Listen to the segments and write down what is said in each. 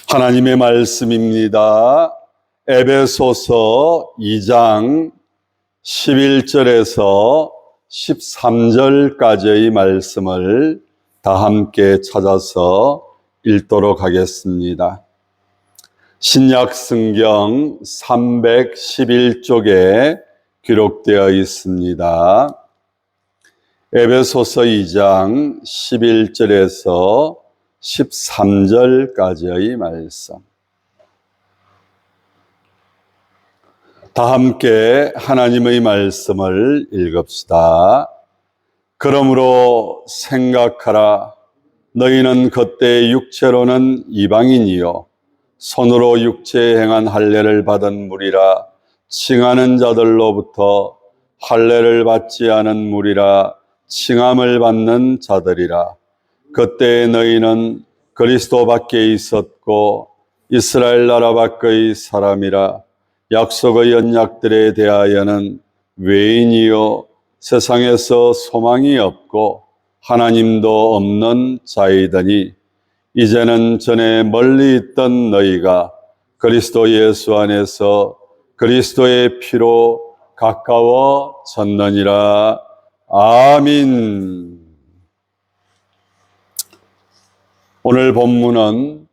하나님의 말씀입니다. 에베소서 2장 11절에서 13절까지의 말씀을 다 함께 찾아서 읽도록 하겠습니다. 신약 성경 311쪽에 기록되어 있습니다. 에베소서 2장 11절에서 13절까지의 말씀. 다 함께 하나님의 말씀을 읽읍시다. 그러므로 생각하라. 너희는 그때 육체로는 이방인이요 손으로 육체에 행한 할례를 받은 무리라 칭하는 자들로부터 할례를 받지 않은 무리라 칭함을 받는 자들이라. 그때 너희는 그리스도 밖에 있었고 이스라엘 나라 밖의 사람이라. 약속의 언약들에 대하여는 외인이요 세상에서 소망이 없고 하나님도 없는 자이더니 이제는 전에 멀리 있던 너희가 그리스도 예수 안에서 그리스도의 피로 가까워졌느니라. 아멘. 오늘 본문은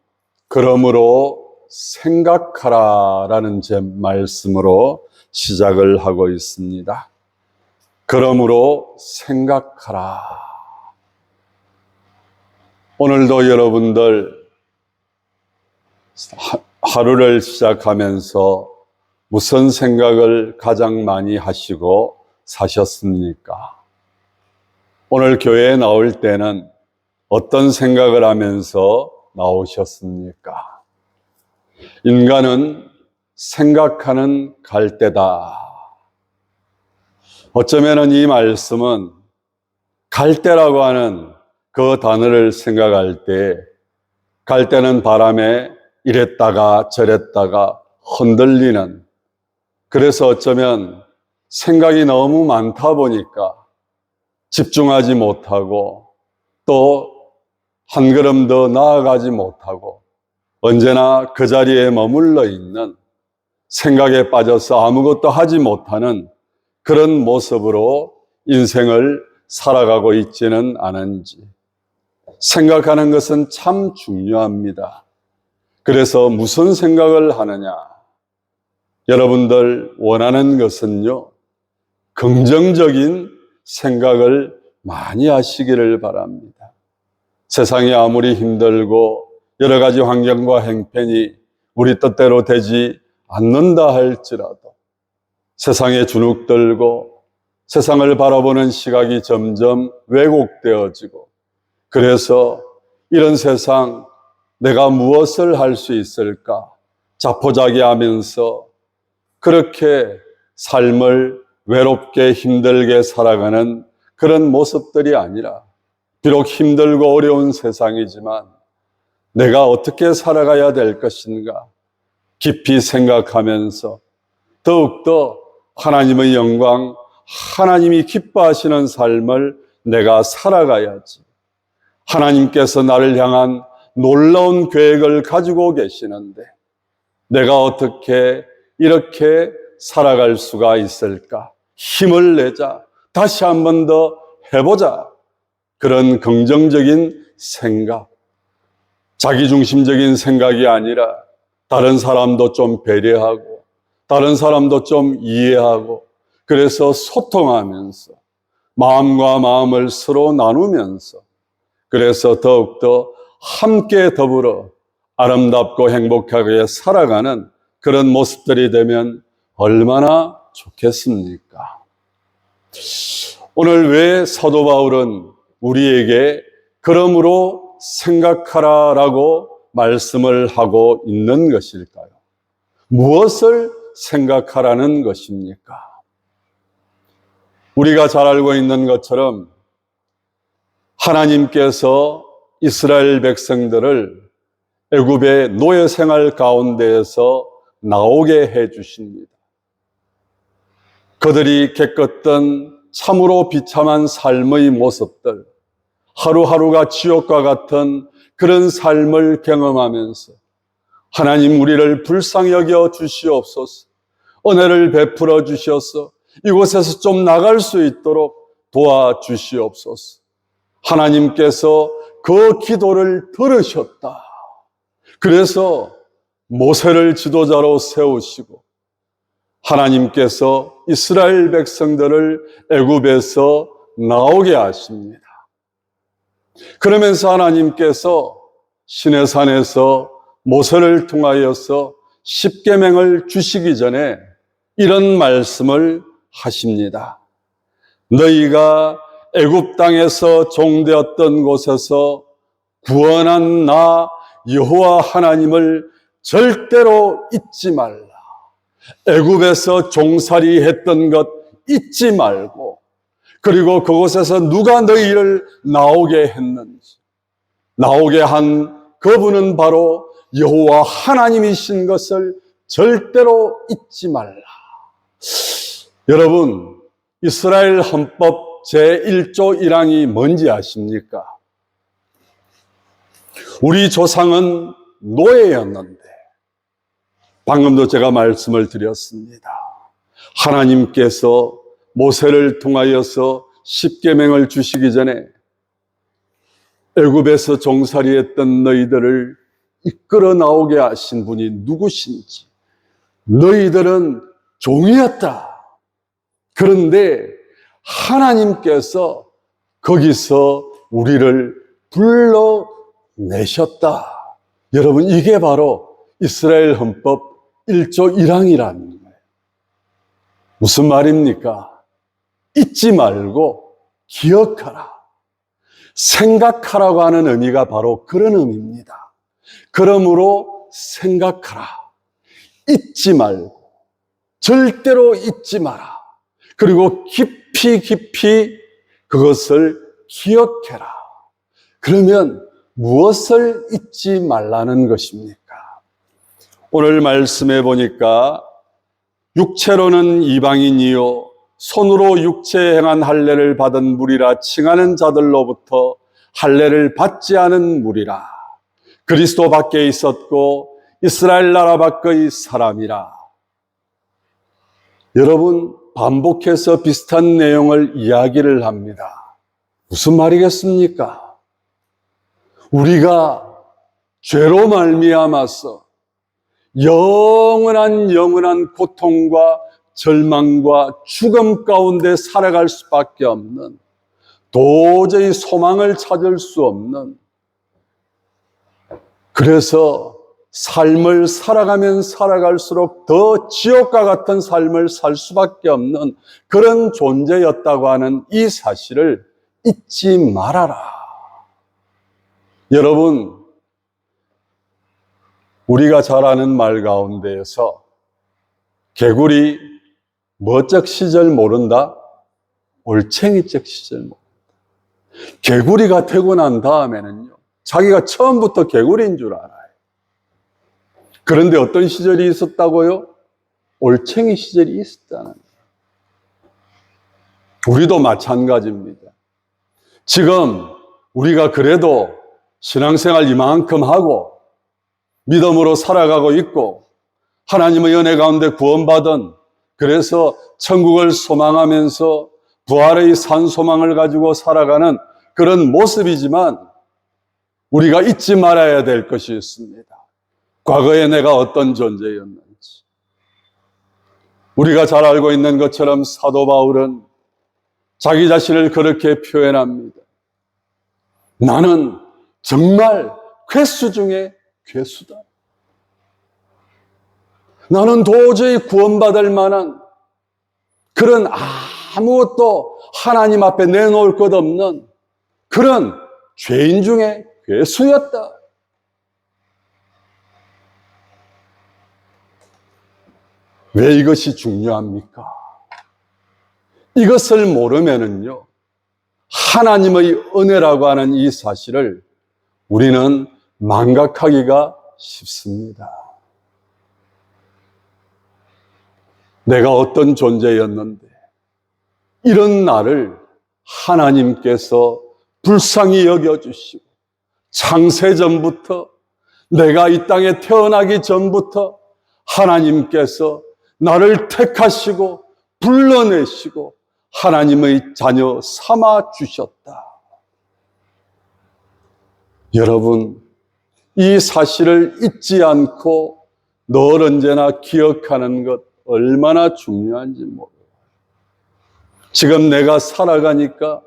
그러므로 생각하라라는 제 말씀으로 시작을 하고 있습니다. 그러므로 생각하라. 오늘도 여러분들 하루를 시작하면서 무슨 생각을 가장 많이 하시고 사셨습니까? 오늘 교회에 나올 때는 어떤 생각을 하면서 나오셨습니까? 인간은 생각하는 갈대다. 어쩌면 이 말씀은 갈대라고 하는 그 단어를 생각할 때 갈대는 바람에 이랬다가 저랬다가 흔들리는, 그래서 어쩌면 생각이 너무 많다 보니까 집중하지 못하고 또 한 걸음 더 나아가지 못하고 언제나 그 자리에 머물러 있는, 생각에 빠져서 아무것도 하지 못하는 그런 모습으로 인생을 살아가고 있지는 않은지. 생각하는 것은 참 중요합니다. 그래서 무슨 생각을 하느냐? 여러분들 원하는 것은요, 긍정적인 생각을 많이 하시기를 바랍니다. 세상이 아무리 힘들고 여러 가지 환경과 형편이 우리 뜻대로 되지 않는다 할지라도 세상에 주눅들고 세상을 바라보는 시각이 점점 왜곡되어지고, 그래서 이런 세상 내가 무엇을 할 수 있을까 자포자기하면서 그렇게 삶을 외롭게 힘들게 살아가는 그런 모습들이 아니라, 비록 힘들고 어려운 세상이지만 내가 어떻게 살아가야 될 것인가 깊이 생각하면서 더욱더 하나님의 영광, 하나님이 기뻐하시는 삶을 내가 살아가야지. 하나님께서 나를 향한 놀라운 계획을 가지고 계시는데 내가 어떻게 이렇게 살아갈 수가 있을까? 힘을 내자. 다시 한 번 더 해보자. 그런 긍정적인 생각, 자기중심적인 생각이 아니라 다른 사람도 좀 배려하고 다른 사람도 좀 이해하고, 그래서 소통하면서 마음과 마음을 서로 나누면서, 그래서 더욱더 함께 더불어 아름답고 행복하게 살아가는 그런 모습들이 되면 얼마나 좋겠습니까? 오늘 왜 사도 바울은 우리에게 그러므로 생각하라라고 말씀을 하고 있는 것일까요? 무엇을 생각하라는 것입니까? 우리가 잘 알고 있는 것처럼 하나님께서 이스라엘 백성들을 애굽의 노예 생활 가운데에서 나오게 해 주십니다. 그들이 겪었던 참으로 비참한 삶의 모습들, 하루하루가 지옥과 같은 그런 삶을 경험하면서 하나님 우리를 불쌍히 여겨 주시옵소서. 은혜를 베풀어 주셔서 이곳에서 좀 나갈 수 있도록 도와주시옵소서. 하나님께서 그 기도를 들으셨다. 그래서 모세를 지도자로 세우시고 하나님께서 이스라엘 백성들을 애굽에서 나오게 하십니다. 그러면서 하나님께서 시내산에서 모세를 통하여서 십계명을 주시기 전에 이런 말씀을 하십니다. 너희가 애굽 땅에서 종되었던 곳에서 구원한 나 여호와 하나님을 절대로 잊지 말라. 애굽에서 종살이 했던 것 잊지 말고, 그리고 그곳에서 누가 너희를 나오게 했는지, 나오게 한 그분은 바로 여호와 하나님이신 것을 절대로 잊지 말라. 여러분, 이스라엘 헌법 제1조 1항이 뭔지 아십니까? 우리 조상은 노예였는데, 방금도 제가 말씀을 드렸습니다. 하나님께서 모세를 통하여서 십계명을 주시기 전에 애굽에서 종살이했던 너희들을 이끌어 나오게 하신 분이 누구신지, 너희들은 종이었다. 그런데 하나님께서 거기서 우리를 불러내셨다. 여러분, 이게 바로 이스라엘 헌법 1조 1항이라는 거예요. 무슨 말입니까? 잊지 말고 기억하라. 생각하라고 하는 의미가 바로 그런 의미입니다. 그러므로 생각하라. 잊지 말고, 절대로 잊지 마라. 그리고 깊이 그것을 기억해라. 그러면 무엇을 잊지 말라는 것입니까? 오늘 말씀해 보니까 육체로는 이방인이요 손으로 육체에 행한 할례를 받은 무리라 칭하는 자들로부터 할례를 받지 않은 무리라. 그리스도 밖에 있었고 이스라엘 나라 밖의 사람이라. 여러분, 반복해서 비슷한 내용을 이야기를 합니다. 무슨 말이겠습니까? 우리가 죄로 말미암아서 영원한 고통과 절망과 죽음 가운데 살아갈 수밖에 없는, 도저히 소망을 찾을 수 없는, 그래서 삶을 살아가면 살아갈수록 더 지옥과 같은 삶을 살 수밖에 없는 그런 존재였다고 하는 이 사실을 잊지 말아라. 여러분, 우리가 잘 아는 말 가운데에서 개구리 뭐적 시절 모른다? 올챙이적 시절 모른다. 개구리가 되고 난 다음에는요, 자기가 처음부터 개구리인 줄 알아요. 그런데 어떤 시절이 있었다고요? 올챙이 시절이 있었다는 거예요. 우리도 마찬가지입니다. 지금 우리가 그래도 신앙생활 이만큼 하고 믿음으로 살아가고 있고 하나님의 은혜 가운데 구원받은, 그래서 천국을 소망하면서 부활의 산 소망을 가지고 살아가는 그런 모습이지만 우리가 잊지 말아야 될 것이 있습니다. 과거에 내가 어떤 존재였는지. 우리가 잘 알고 있는 것처럼 사도 바울은 자기 자신을 그렇게 표현합니다. 나는 정말 괴수 중에 괴수다. 나는 도저히 구원받을 만한 그런 아무것도 하나님 앞에 내놓을 것 없는 그런 죄인 중에 괴수였다. 왜 이것이 중요합니까? 이것을 모르면은요, 하나님의 은혜라고 하는 이 사실을 우리는 망각하기가 쉽습니다. 내가 어떤 존재였는데 이런 나를 하나님께서 불쌍히 여겨주시고 창세전부터 내가 이 땅에 태어나기 전부터 하나님께서 나를 택하시고 불러내시고 하나님의 자녀 삼아 주셨다. 여러분, 이 사실을 잊지 않고 늘 언제나 기억하는 것 얼마나 중요한지 모르겠어요. 지금 내가 살아가니까,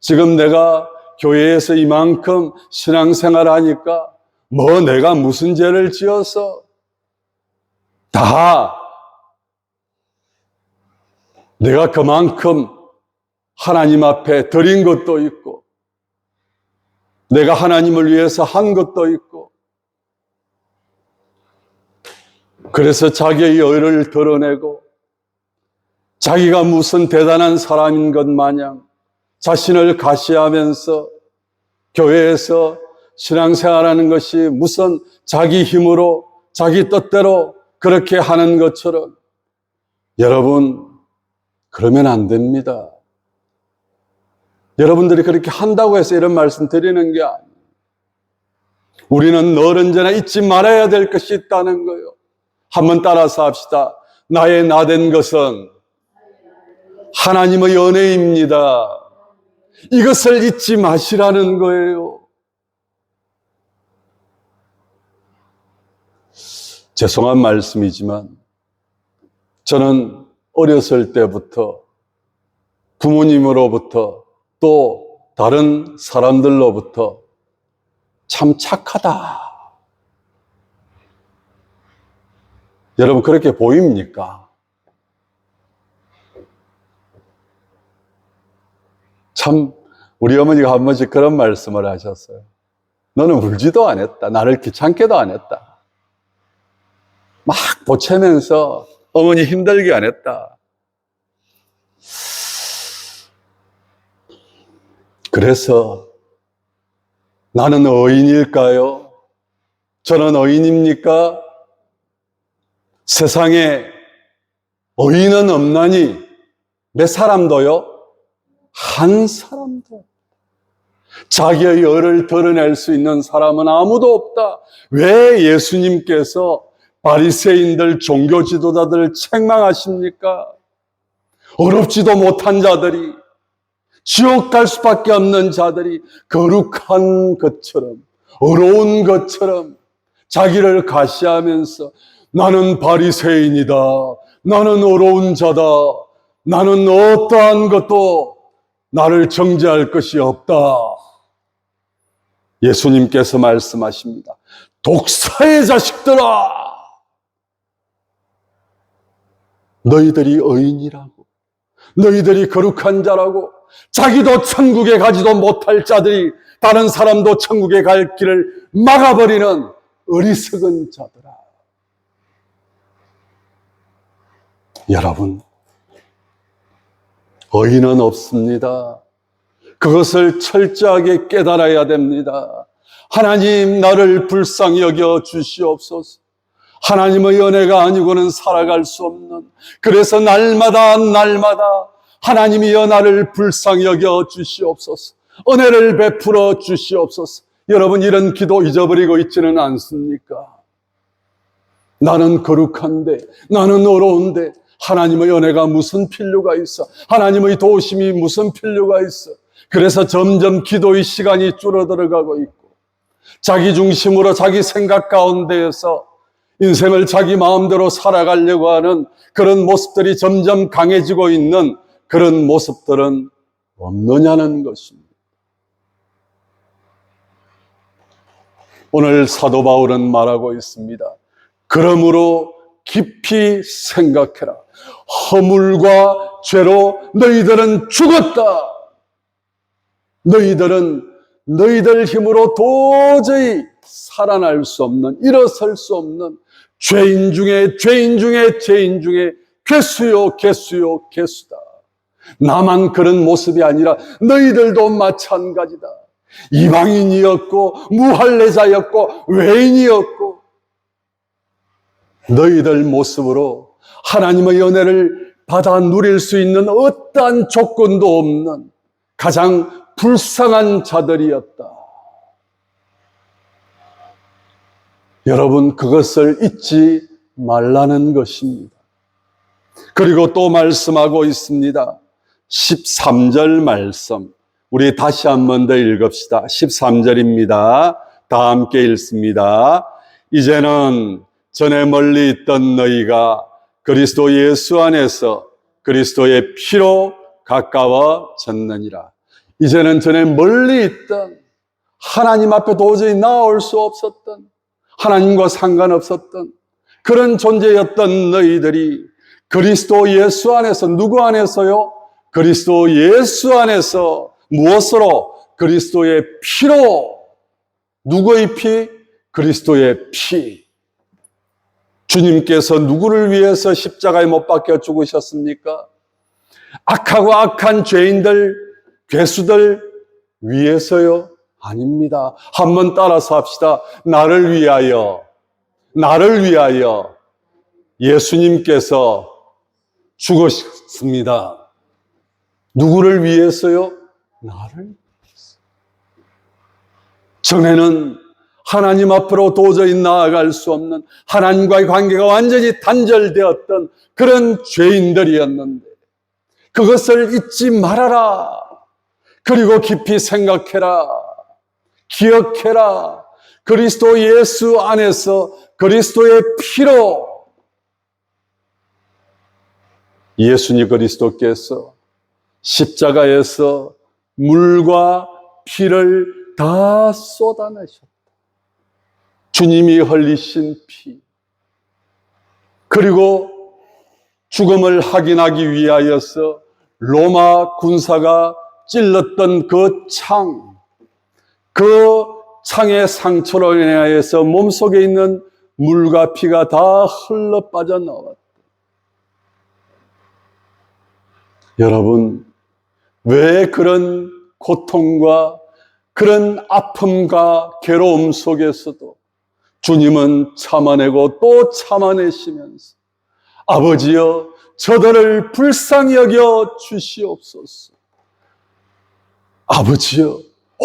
지금 내가 교회에서 이만큼 신앙생활 하니까 뭐 내가 무슨 죄를 지어서 다 내가 그만큼 하나님 앞에 드린 것도 있고 내가 하나님을 위해서 한 것도 있고 그래서 자기의 의를 드러내고 자기가 무슨 대단한 사람인 것 마냥 자신을 가시하면서 교회에서 신앙생활하는 것이 무슨 자기 힘으로 자기 뜻대로 그렇게 하는 것처럼 여러분 그러면 안 됩니다. 여러분들이 그렇게 한다고 해서 이런 말씀 드리는 게 아니에요. 우리는 늘 언제나 잊지 말아야 될 것이 있다는 거예요. 한번 따라서 합시다. 나의 나된 것은 하나님의 은혜입니다. 이것을 잊지 마시라는 거예요. 죄송한 말씀이지만 저는 어렸을 때부터 부모님으로부터 또 다른 사람들로부터 참 착하다. 여러분 그렇게 보입니까? 참 우리 어머니가 한 번씩 그런 말씀을 하셨어요. 너는 울지도 않았다. 나를 귀찮게도 안 했다. 막 보채면서 어머니 힘들게 안 했다. 그래서 나는 의인일까요? 저는 의인입니까? 세상에 의인은 없나니 몇 사람도요? 한 사람도. 자기의 의를 드러낼 수 있는 사람은 아무도 없다. 왜 예수님께서 바리새인들, 종교 지도자들을 책망하십니까? 어렵지도 못한 자들이, 지옥 갈 수밖에 없는 자들이 거룩한 것처럼, 어려운 것처럼 자기를 가시하면서 나는 바리새인이다. 나는 어려운 자다. 나는 어떠한 것도 나를 정죄할 것이 없다. 예수님께서 말씀하십니다. 독사의 자식들아! 너희들이 의인이라고, 너희들이 거룩한 자라고, 자기도 천국에 가지도 못할 자들이 다른 사람도 천국에 갈 길을 막아버리는 어리석은 자들아. 여러분, 의인은 없습니다. 그것을 철저하게 깨달아야 됩니다. 하나님, 나를 불쌍히 여겨 주시옵소서. 하나님의 은혜가 아니고는 살아갈 수 없는, 그래서 날마다 하나님이여 나를 불쌍히 여겨 주시옵소서. 은혜를 베풀어 주시옵소서. 여러분, 이런 기도 잊어버리고 있지는 않습니까? 나는 거룩한데, 나는 어려운데 하나님의 은혜가 무슨 필요가 있어? 하나님의 도우심이 무슨 필요가 있어? 그래서 점점 기도의 시간이 줄어들어가고 있고 자기 중심으로 자기 생각 가운데에서 인생을 자기 마음대로 살아가려고 하는 그런 모습들이 점점 강해지고 있는 그런 모습들은 없느냐는 것입니다. 오늘 사도 바울은 말하고 있습니다. 그러므로 깊이 생각해라. 허물과 죄로 너희들은 죽었다. 너희들은 너희들 힘으로 도저히 살아날 수 없는, 일어설 수 없는 죄인 중에 괴수다. 나만 그런 모습이 아니라 너희들도 마찬가지다. 이방인이었고 무할례자였고 외인이었고 너희들 모습으로 하나님의 은혜를 받아 누릴 수 있는 어떠한 조건도 없는 가장 불쌍한 자들이었다. 여러분, 그것을 잊지 말라는 것입니다. 그리고 또 말씀하고 있습니다. 13절 말씀, 우리 다시 한 번 더 읽읍시다. 13절입니다. 다 함께 읽습니다. 이제는 전에 멀리 있던 너희가 그리스도 예수 안에서 그리스도의 피로 가까워졌느니라. 이제는 전에 멀리 있던, 하나님 앞에 도저히 나올 수 없었던, 하나님과 상관없었던 그런 존재였던 너희들이 그리스도 예수 안에서, 누구 안에서요? 그리스도 예수 안에서 무엇으로? 그리스도의 피로. 누구의 피? 그리스도의 피. 주님께서 누구를 위해서 십자가에 못 박혀 죽으셨습니까? 악하고 악한 죄인들, 괴수들 위해서요? 아닙니다. 한번 따라서 합시다. 나를 위하여, 나를 위하여 예수님께서 죽으셨습니다. 누구를 위해서요? 나를 위해서. 전에는 하나님 앞으로 도저히 나아갈 수 없는, 하나님과의 관계가 완전히 단절되었던 그런 죄인들이었는데, 그것을 잊지 말아라. 그리고 깊이 생각해라. 기억해라. 그리스도 예수 안에서 그리스도의 피로 예수님 그리스도께서 십자가에서 물과 피를 다 쏟아내셨다. 주님이 흘리신 피, 그리고 죽음을 확인하기 위하여서 로마 군사가 찔렀던 그 창, 그 창의 상처로 인하여서 몸속에 있는 물과 피가 다 흘러 빠져나왔다. 여러분, 왜 그런 고통과 그런 아픔과 괴로움 속에서도 주님은 참아내고 또 참아내시면서 아버지여, 저들을 불쌍히 여겨 주시옵소서. 아버지여,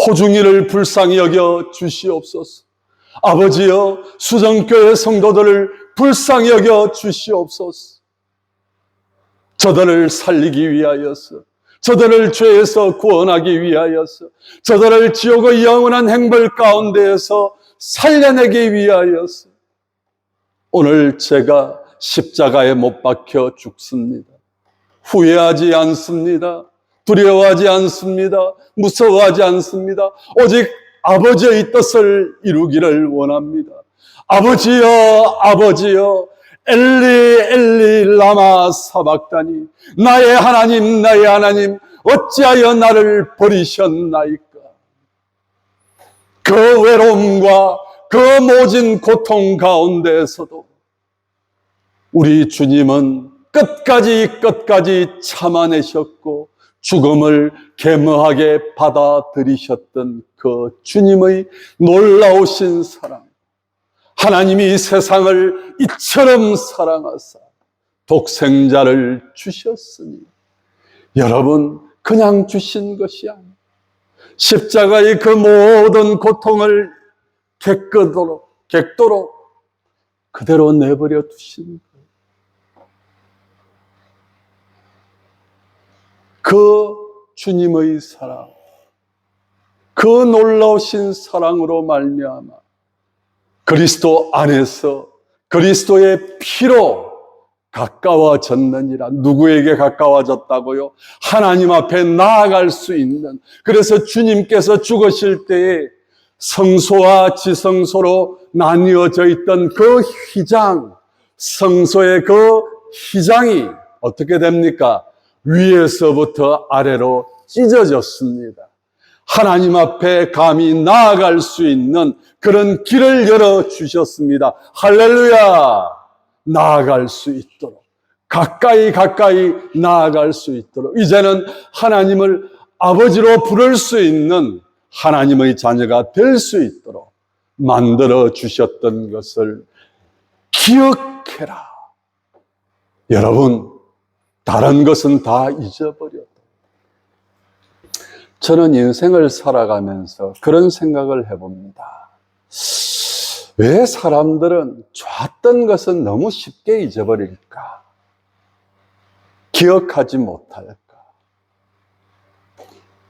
호중이를 불쌍히 여겨 주시옵소서. 아버지여, 수정교회 성도들을 불쌍히 여겨 주시옵소서. 저들을 살리기 위하여서, 저들을 죄에서 구원하기 위하여서, 저들을 지옥의 영원한 행벌 가운데에서 살려내기 위하여서 오늘 제가 십자가에 못 박혀 죽습니다. 후회하지 않습니다. 두려워하지 않습니다. 무서워하지 않습니다. 오직 아버지의 뜻을 이루기를 원합니다. 아버지여, 아버지여, 엘리 엘리 라마 사박다니, 나의 하나님, 나의 하나님, 어찌하여 나를 버리셨나이까. 그 외로움과 그 모진 고통 가운데에서도 우리 주님은 끝까지 참아내셨고 죽음을 겸허하게 받아들이셨던 그 주님의 놀라우신 사랑, 하나님이 세상을 이처럼 사랑하사 독생자를 주셨으니, 여러분, 그냥 주신 것이 아니에요. 십자가의 그 모든 고통을 객도록 그대로 내버려 두신 거예요. 그 주님의 사랑, 그 놀라우신 사랑으로 말미암아 그리스도 안에서 그리스도의 피로 가까워졌느니라. 누구에게 가까워졌다고요? 하나님 앞에 나아갈 수 있는. 그래서 주님께서 죽으실 때에 성소와 지성소로 나뉘어져 있던 그 휘장, 성소의 그 휘장이 어떻게 됩니까? 위에서부터 아래로 찢어졌습니다. 하나님 앞에 감히 나아갈 수 있는 그런 길을 열어주셨습니다. 할렐루야! 나아갈 수 있도록, 가까이 나아갈 수 있도록, 이제는 하나님을 아버지로 부를 수 있는 하나님의 자녀가 될 수 있도록 만들어 주셨던 것을 기억해라. 여러분, 다른 것은 다 잊어버려. 저는 인생을 살아가면서 그런 생각을 해봅니다. 왜 사람들은 좋았던 것은 너무 쉽게 잊어버릴까? 기억하지 못할까?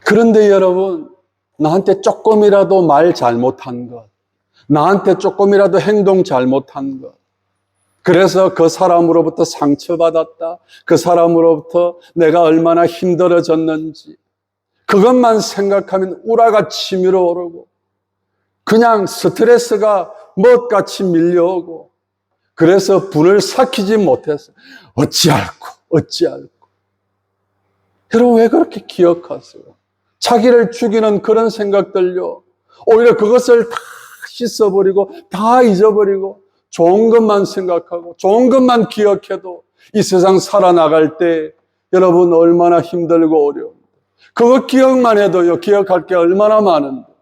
그런데 여러분, 나한테 조금이라도 말 잘못한 것, 나한테 조금이라도 행동 잘못한 것, 그래서 그 사람으로부터 상처받았다, 그 사람으로부터 내가 얼마나 힘들어졌는지, 그것만 생각하면 우라가 치밀어 오르고, 그냥 스트레스가 멋같이 밀려오고, 그래서 분을 삭히지 못해서 어찌할꼬. 여러분, 왜 그렇게 기억하세요? 자기를 죽이는 그런 생각들요, 오히려 그것을 다 씻어버리고 다 잊어버리고 좋은 것만 생각하고 좋은 것만 기억해도 이 세상 살아나갈 때 여러분 얼마나 힘들고 어려운데, 그거 기억만 해도요, 기억할 게 얼마나 많은데,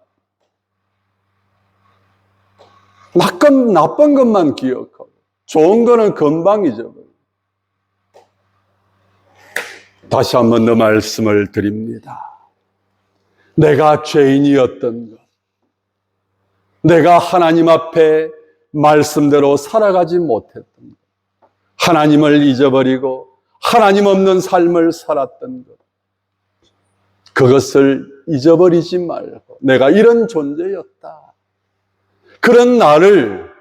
나쁜 것만 기억하고 좋은 거는 금방 잊어버려요. 다시 한번 더 말씀을 드립니다. 내가 죄인이었던 것, 내가 하나님 앞에 말씀대로 살아가지 못했던 것, 하나님을 잊어버리고 하나님 없는 삶을 살았던 것, 그것을 잊어버리지 말고 내가 이런 존재였다, 그런 나를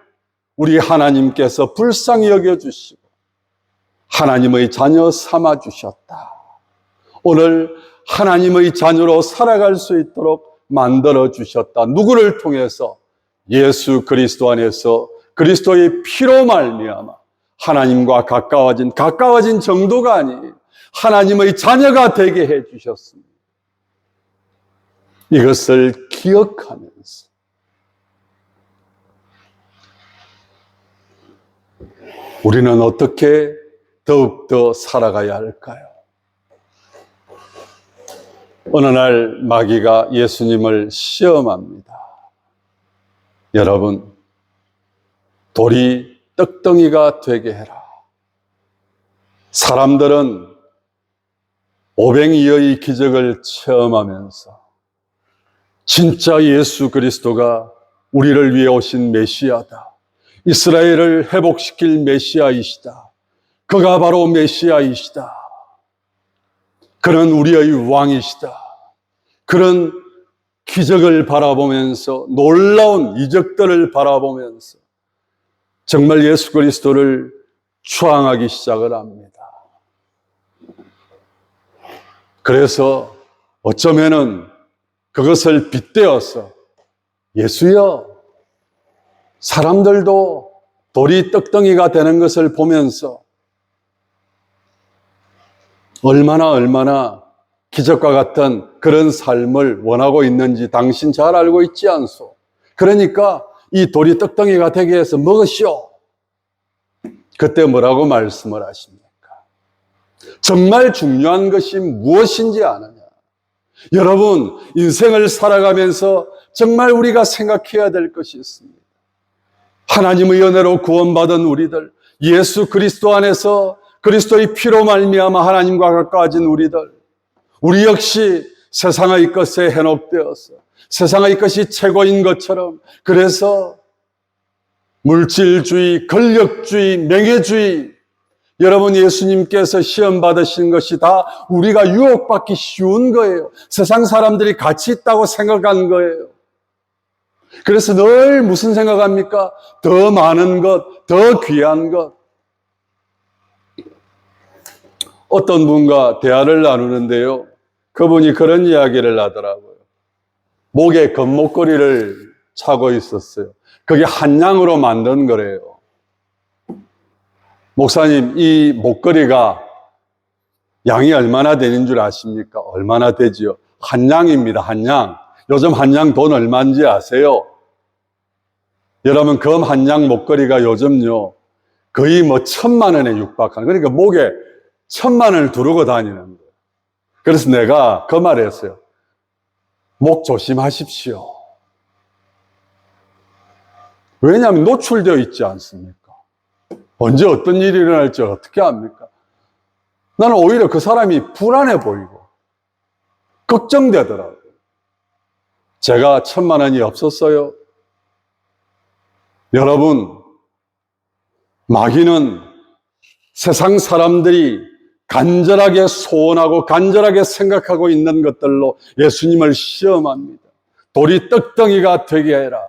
우리 하나님께서 불쌍히 여겨주시고 하나님의 자녀 삼아주셨다. 오늘 하나님의 자녀로 살아갈 수 있도록 만들어주셨다. 누구를 통해서? 예수 그리스도 안에서 그리스도의 피로 말미암아 하나님과 가까워진 정도가 아닌 하나님의 자녀가 되게 해주셨습니다. 이것을 기억하면서 우리는 어떻게 더욱더 살아가야 할까요? 어느 날 마귀가 예수님을 시험합니다. 여러분, 돌이 떡덩이가 되게 해라. 사람들은 오병이어의 기적을 체험하면서 진짜 예수 그리스도가 우리를 위해 오신 메시아다, 이스라엘을 회복시킬 메시아이시다, 그가 바로 메시아이시다, 그는 우리의 왕이시다, 그런 기적을 바라보면서, 놀라운 이적들을 바라보면서 정말 예수 그리스도를 추앙하기 시작을 합니다. 그래서 어쩌면은 그것을 빗대어서 예수여, 사람들도 돌이 떡덩이가 되는 것을 보면서 얼마나 기적과 같은 그런 삶을 원하고 있는지 당신 잘 알고 있지 않소? 그러니까 이 돌이 떡덩이가 되게 해서 먹으시오. 그때 뭐라고 말씀을 하십니까? 정말 중요한 것이 무엇인지 아느냐? 여러분, 인생을 살아가면서 정말 우리가 생각해야 될 것이 있습니다. 하나님의 은혜로 구원받은 우리들, 예수 그리스도 안에서 그리스도의 피로 말미암아 하나님과 가까워진 우리들, 우리 역시 세상의 것에 현혹되어서 세상의 것이 최고인 것처럼, 그래서 물질주의, 권력주의, 명예주의, 여러분, 예수님께서 시험 받으신 것이 다 우리가 유혹받기 쉬운 거예요. 세상 사람들이 가치 있다고 생각한 거예요. 그래서 늘 무슨 생각합니까? 더 많은 것, 더 귀한 것. 어떤 분과 대화를 나누는데요, 그분이 그런 이야기를 하더라고요. 목에 금목걸이를 차고 있었어요. 그게 한양으로 만든 거래요. 목사님, 이 목걸이가 양이 얼마나 되는 줄 아십니까? 얼마나 되지요? 한양입니다, 한양. 요즘 한양 돈 얼마인지 아세요? 여러분, 금 한양 목걸이가 요즘요, 거의 1,000만 원에 육박하는, 그러니까 목에 1,000만 원을 두르고 다니는 거예요. 그래서 내가 그 말을 했어요. 목 조심하십시오. 왜냐하면 노출되어 있지 않습니까? 언제 어떤 일이 일어날지 어떻게 압니까? 나는 오히려 그 사람이 불안해 보이고 걱정되더라고요. 제가 1,000만 원이 없었어요. 여러분, 마귀는 세상 사람들이 간절하게 소원하고 간절하게 생각하고 있는 것들로 예수님을 시험합니다. 돌이 떡덩이가 되게 해라.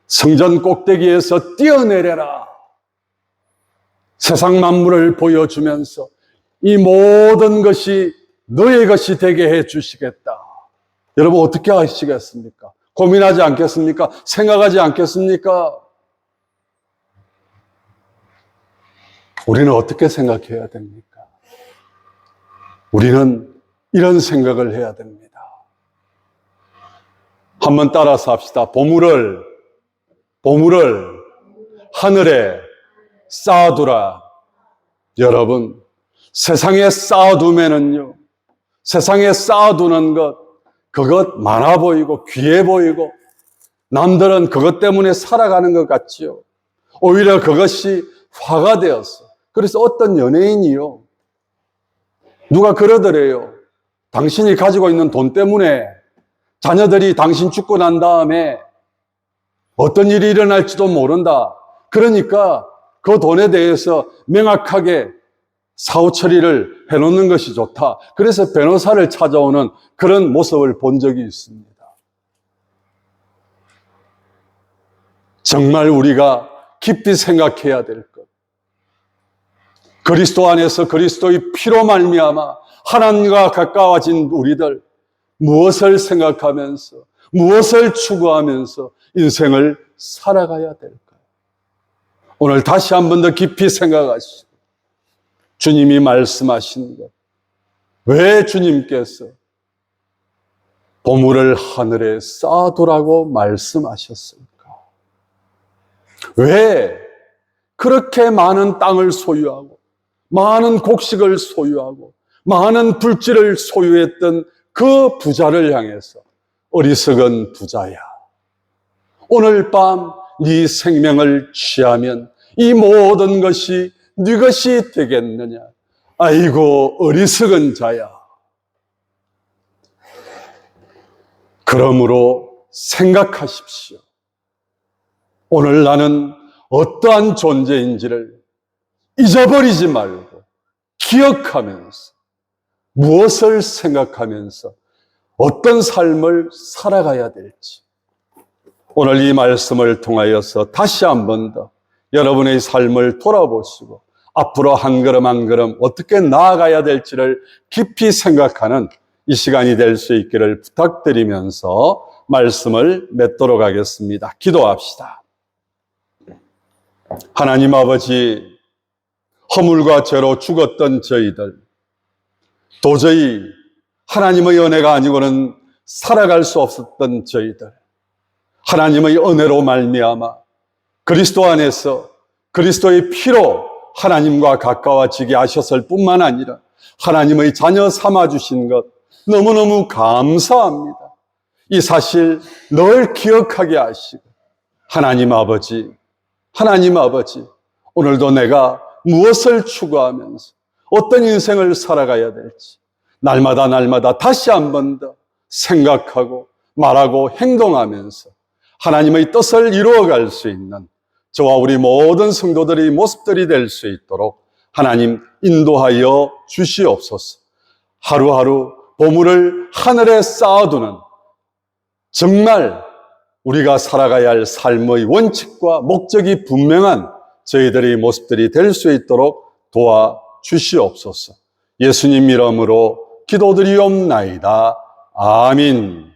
성전 꼭대기에서 뛰어내려라. 세상 만물을 보여주면서 이 모든 것이 너의 것이 되게 해 주시겠다. 여러분 어떻게 하시겠습니까? 고민하지 않겠습니까? 생각하지 않겠습니까? 우리는 어떻게 생각해야 됩니까? 우리는 이런 생각을 해야 됩니다. 한번 따라서 합시다. 보물을 하늘에 쌓아두라. 여러분, 세상에 쌓아두면은요, 세상에 쌓아두는 것, 그것 많아 보이고 귀해 보이고 남들은 그것 때문에 살아가는 것 같지요. 오히려 그것이 화가 되었어. 그래서 어떤 연예인이요, 누가 그러더래요. 당신이 가지고 있는 돈 때문에 자녀들이 당신 죽고 난 다음에 어떤 일이 일어날지도 모른다. 그러니까 그 돈에 대해서 명확하게 사후 처리를 해놓는 것이 좋다. 그래서 변호사를 찾아오는 그런 모습을 본 적이 있습니다. 정말 우리가 깊이 생각해야 될 것. 그리스도 안에서 그리스도의 피로 말미암아 하나님과 가까워진 우리들, 무엇을 생각하면서 무엇을 추구하면서 인생을 살아가야 될까요? 오늘 다시 한 번 더 깊이 생각하시고 주님이 말씀하신 것, 왜 주님께서 보물을 하늘에 쌓아두라고 말씀하셨을까? 왜 그렇게 많은 땅을 소유하고 많은 곡식을 소유하고 많은 불지를 소유했던 그 부자를 향해서 어리석은 부자야, 오늘 밤 네 생명을 취하면 이 모든 것이 네 것이 되겠느냐? 아이고 어리석은 자야. 그러므로 생각하십시오. 오늘 나는 어떠한 존재인지를 잊어버리지 말고 기억하면서 무엇을 생각하면서 어떤 삶을 살아가야 될지 오늘 이 말씀을 통하여서 다시 한 번 더 여러분의 삶을 돌아보시고 앞으로 한 걸음 한 걸음 어떻게 나아가야 될지를 깊이 생각하는 이 시간이 될 수 있기를 부탁드리면서 말씀을 맺도록 하겠습니다. 기도합시다. 하나님 아버지, 허물과 죄로 죽었던 저희들, 도저히 하나님의 은혜가 아니고는 살아갈 수 없었던 저희들, 하나님의 은혜로 말미암아 그리스도 안에서 그리스도의 피로 하나님과 가까워지게 하셨을 뿐만 아니라 하나님의 자녀 삼아주신 것 너무너무 감사합니다. 이 사실 늘 기억하게 하시고 하나님 아버지, 오늘도 내가 무엇을 추구하면서 어떤 인생을 살아가야 될지 날마다 다시 한 번 더 생각하고 말하고 행동하면서 하나님의 뜻을 이루어갈 수 있는 저와 우리 모든 성도들의 모습들이 될 수 있도록 하나님 인도하여 주시옵소서. 하루하루 보물을 하늘에 쌓아두는 정말 우리가 살아가야 할 삶의 원칙과 목적이 분명한 저희들의 모습들이 될 수 있도록 도와주시옵소서. 예수님 이름으로 기도드리옵나이다. 아멘.